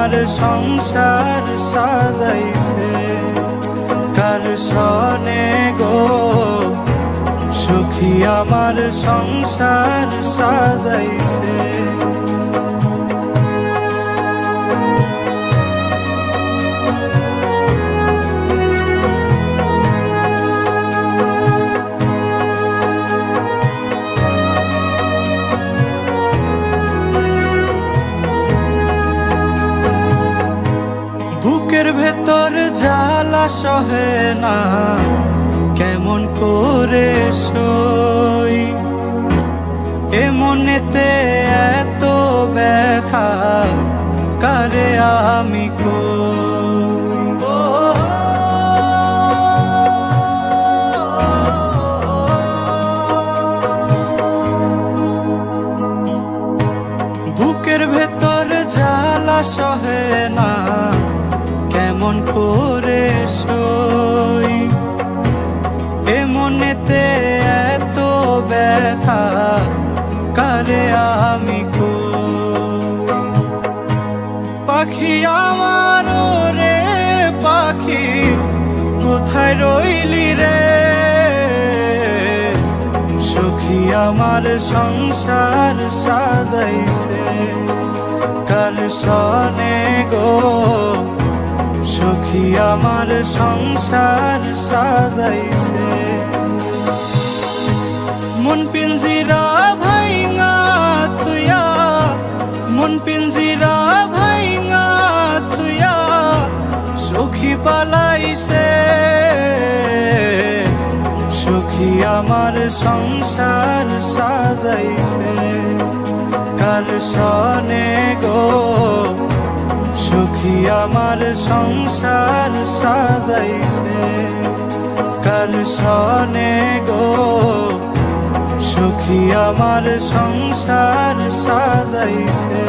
আমার সংসার সাজাইছে, কার সনে গো সুখী আমার সংসার সাজাইছে। বুকের ভেতর জ্বালা সহে না, কেমন করে সই, এ মনেতে এত ব্যথা কারে আমি কই। বুকের ভেতর জ্বালা সহে না, কেমন করে সই, এ মনেতে এত ব্যথা কারে আমি কই। পাখি আমার রে পাখি কোথায় রইলি রে, সুখী আমার সংসার সাজাইছে, কার সনে গো সুখী আমার সংসার সাজাইছে। মন পিঞ্জিরা ভাইঙা থুয়া, মন পিঞ্জিরা ভাইঙা থুয়া সুখী পালাইছে, সুখী আমার সংসার সাজাইছে, কার সনে গো সুখী আমার সংসার সাজাইছে, কার সনে গো সুখী আমার সংসার সাজাইছে।